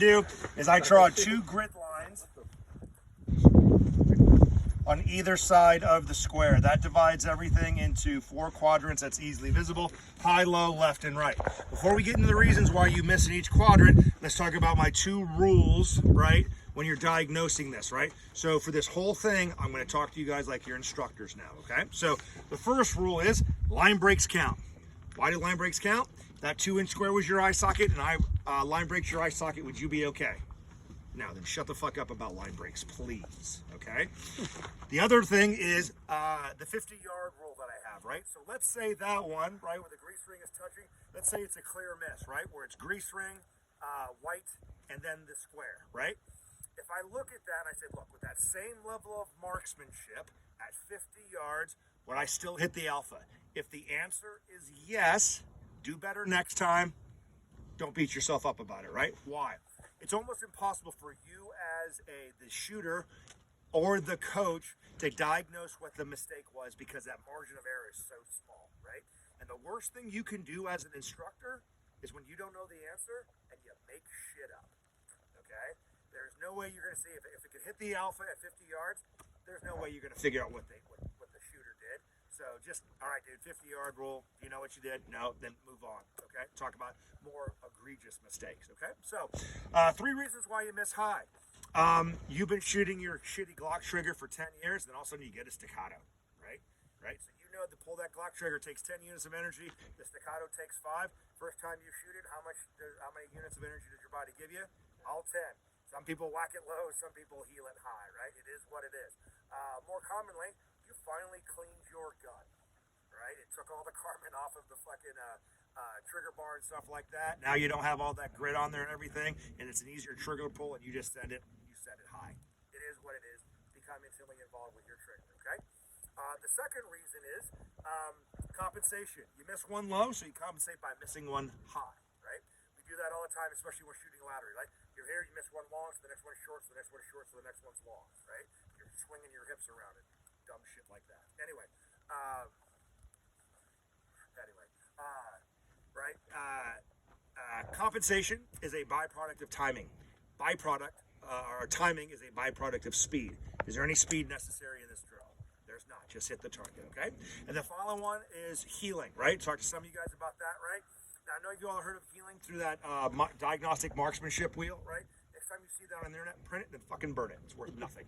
do is I draw 2 grid lines on either side of the square. That divides everything into 4 quadrants that's easily visible: high, low, left, and right. Before we get into the reasons why you miss in each quadrant, let's talk about my 2 rules, right, when you're diagnosing this, right? So for this whole thing, I'm going to talk to you guys like your instructors now, okay? So the first rule is line breaks count. Why do line breaks count? That 2-inch square was your eye socket, and line breaks your eye socket. Would you be okay? Now then, shut the fuck up about line breaks, please, okay? The other thing is the 50-yard rule that I have, right? So let's say that one, right, where the grease ring is touching, let's say it's a clear miss, right, where it's grease ring, white, and then the square, right? If I look at that and I say, look, with that same level of marksmanship at 50 yards, would I still hit the alpha? If the answer is yes, do better next time. Don't beat yourself up about it, right? Why? It's almost impossible for you as the shooter or the coach to diagnose what the mistake was, because that margin of error is so small, right? And the worst thing you can do as an instructor is when you don't know the answer and you make shit up, okay? There's no way you're going to see if it could hit the alpha at 50 yards, there's no way you're going to figure out what the shooter did. So just, all right, dude, 50-yard rule. Do you know what you did? No, then move on, okay? Talk about more egregious mistakes, okay? So 3 reasons why you miss high. You've been shooting your shitty Glock trigger for 10 years, then all of a sudden you get a staccato, right? Right? So you know to pull that Glock trigger takes 10 units of energy. The staccato takes 5. First time you shoot it, how many units of energy does your body give you? All 10. Some people whack it low, some people heal it high, right? It is what it is. More commonly, you finally cleaned your gun, right? It took all the carbon off of the fucking trigger bar and stuff like that. Now you don't have all that grit on there and everything, and it's an easier trigger pull, and you just send it high. It is what it is. Become intimately involved with your trigger, okay? The second reason is compensation. You miss one low, so you compensate by missing one high, right? We do that all the time, especially when we're shooting laterally, right? You're here, you miss one long, so the next one's short, so the next one's short, so the next one's long, right? You're swinging your hips around it. Dumb shit like that. Anyway, right? Compensation is a byproduct of timing. Or timing is a byproduct of speed. Is there any speed necessary in this drill? There's not. Just hit the target, okay? And the following one is healing, right? Talked to some of you guys about that, right? Now, I know you all heard of healing through that diagnostic marksmanship wheel, right? Next time you see that on the internet, print it and fucking burn it. It's worth nothing,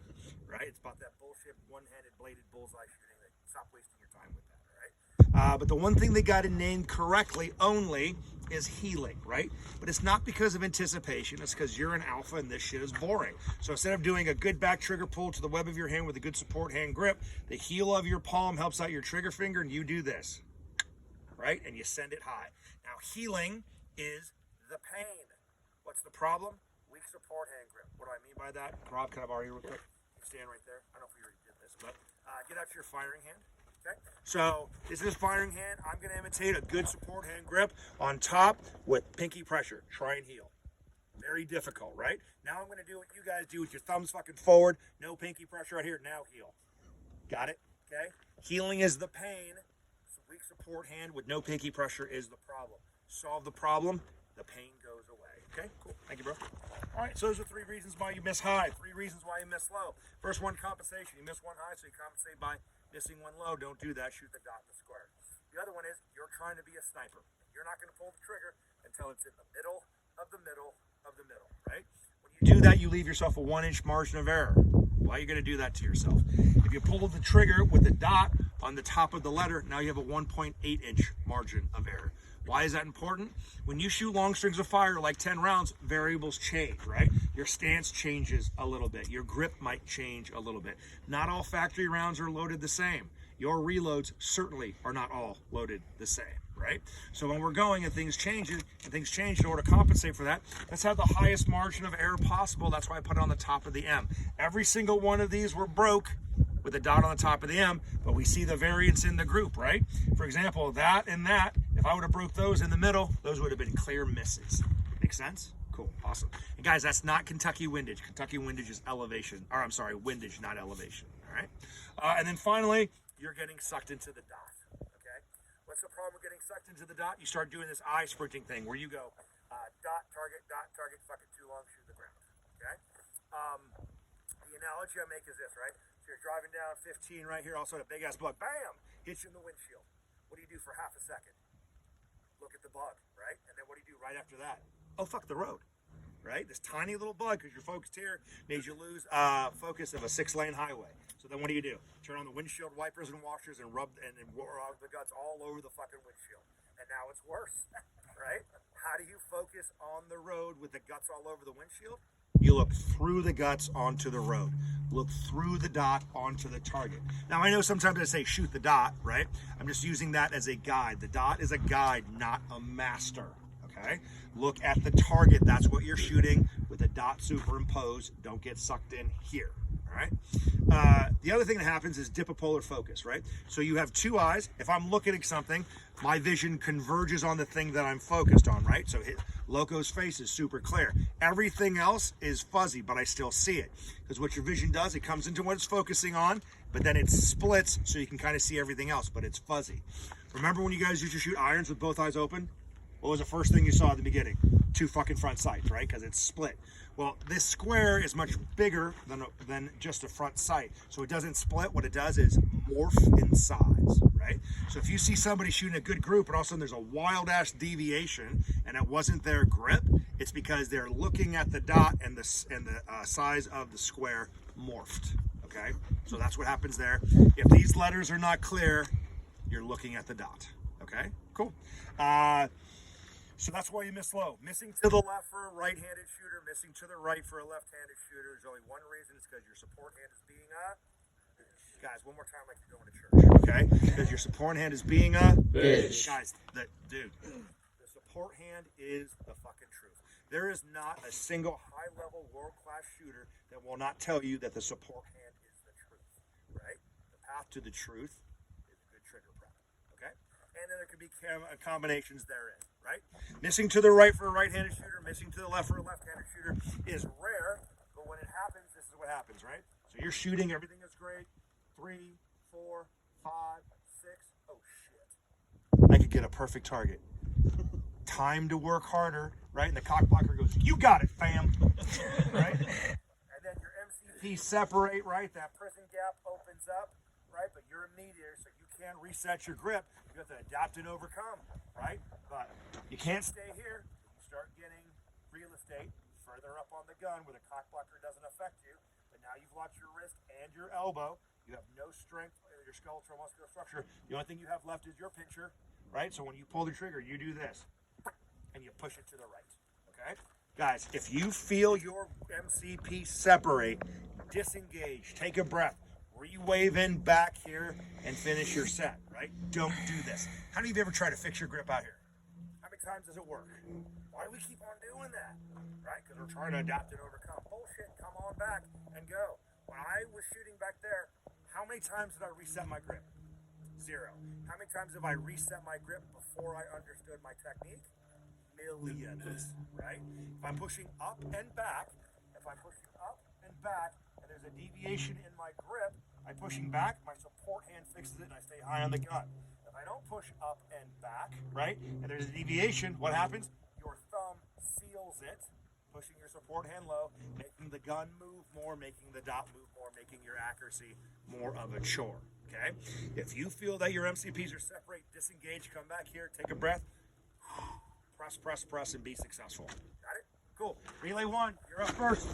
right? It's about that bullshit one-handed bladed bullseye shooting. Stop wasting your time with that, all right? But the one thing they got to name correctly only is healing, right? But it's not because of anticipation. It's because you're an alpha and this shit is boring. So instead of doing a good back trigger pull to the web of your hand with a good support hand grip, the heel of your palm helps out your trigger finger, and you do this, right? And you send it high. Now, healing is the pain. What's the problem? Weak support hand grip. What do I mean by that? Rob, can I borrow you real quick? You stand right there. I don't know if we already did this, but get out your firing hand. Okay, so this is firing hand. I'm going to imitate a good support hand grip on top with pinky pressure. Try and heal. Very difficult, right? Now I'm going to do what you guys do with your thumbs fucking forward. No pinky pressure right here. Now heal. Got it? Okay? Healing is the pain. Weak support hand with no pinky pressure is the problem. Solve the problem, the pain goes away. Okay, cool. Thank you, bro. All right, so those are 3 reasons why you miss high, 3 reasons why you miss low. First one, compensation. You miss one high, so you compensate by missing one low. Don't do that. Shoot the dot in the square. The other one is you're trying to be a sniper. You're not going to pull the trigger until it's in the middle of the middle of the middle, right? When you do that, you leave yourself a 1-inch margin of error. Why are you going to do that to yourself? If you pull the trigger with the dot on the top of the letter, now you have a 1.8-inch margin of error. Why is that important? When you shoot long strings of fire, like 10 rounds, variables change, right? Your stance changes a little bit. Your grip might change a little bit. Not all factory rounds are loaded the same. Your reloads certainly are not all loaded the same, right? So when we're going and things change in order to compensate for that, let's have the highest margin of error possible. That's why I put it on the top of the M. Every single one of these were broke with a dot on the top of the M, but we see the variance in the group, right? For example, that and that, if I would have broke those in the middle, those would have been clear misses. Make sense? Cool, awesome. And guys, that's not Kentucky windage. Kentucky windage is elevation, or I'm sorry, windage, not elevation, all right? And then finally, you're getting sucked into the dot, okay? What's the problem with getting sucked into the dot? You start doing this eye sprinting thing where you go dot, target, fucking too long, shoot the okay? The analogy I make is this, right? So you're driving down 15 right here, all of a sudden a big ass bug, bam, hits you in the windshield. What do you do for half a second? Look at the bug, right? And then what do you do right after that? Oh, fuck the road, right? This tiny little bug, because you're focused here, made you lose focus of a 6-lane highway. So then what do? Turn on the windshield wipers and washers and rub the guts all over the fucking windshield. And now it's worse, right? How do you focus on the road with the guts all over the windshield? You look through the guts onto the road. Look through the dot onto the target. Now, I know sometimes I say shoot the dot, right? I'm just using that as a guide. The dot is a guide, not a master, okay? Look at the target. That's what you're shooting with a dot superimposed. Don't get sucked in here, all right? The other thing that happens is dipolar focus, right? So you have two eyes. If I'm looking at something, my vision converges on the thing that I'm focused on, right? So Loco's face is super clear. Everything else is fuzzy, but I still see it. Because what your vision does, it comes into what it's focusing on, but then it splits so you can kind of see everything else, but it's fuzzy. Remember when you guys used to shoot irons with both eyes open? What was the first thing you saw at the beginning? 2 fucking front sights, right? Because it's split. Well, this square is much bigger than just a front sight. So it doesn't split. What it does is morph in size, right? So if you see somebody shooting a good group and all of a sudden there's a wild ass deviation and it wasn't their grip, it's because they're looking at the dot and the size of the square morphed, okay? So that's what happens there. If these letters are not clear, you're looking at the dot, okay? Cool. So that's why you miss low. Missing to the left for a right-handed shooter, missing to the right for a left-handed shooter. There's only one reason. It's because your support hand is being a... Guys, one more time like you're going to church, okay? Because your support hand is being a... Bitch. Guys, the support hand is the fucking truth. There is not a single high-level world-class shooter that will not tell you that the support hand is the truth, right? The path to the truth is a good trigger prep, okay? And then there could be combinations therein, right? Missing to the right for a right-handed shooter, missing to the left for a left-handed shooter is rare, but when it happens, this is what happens, right? So you're shooting, everything is great. 3, 4, 5, 6. Oh shit! I could get a perfect target. Time to work harder, right? And the cock blocker goes, "You got it, fam!" Right? And then your MCP separate, right? That prison gap opens up, right? But you're a mediator, so you can't reset your grip. You have to adapt and overcome, right? But you can't stay here. You start getting real estate further up on the gun where the cock blocker doesn't affect you. But now you've locked your wrist and your elbow. You have no strength in your skeletal muscular structure. The only thing you have left is your pincher, right? So when you pull the trigger, you do this, and you push it to the right, okay? Guys, if you feel your MCP separate, disengage, take a breath, re-wave in back here, and finish your set, right? Don't do this. How many of you ever try to fix your grip out here? How many times does it work? Why do we keep on doing that, right? Because we're trying to adapt and overcome. Bullshit, come on back and go. When I was shooting back there, how many times did I reset my grip? 0. How many times have I reset my grip before I understood my technique? Millions, right? If I'm pushing up and back, and there's a deviation in my grip, I'm pushing back, my support hand fixes it, and I stay high on the gun. If I don't push up and back, right, and there's a deviation, what happens? Your thumb seals it, pushing your support hand low, making the gun move more, making the dot move more, making your accuracy more of a chore, okay? If you feel that your MCPs are separate, disengage, come back here, take a breath, press, and be successful. Got it? Cool. Relay 1, you're up first.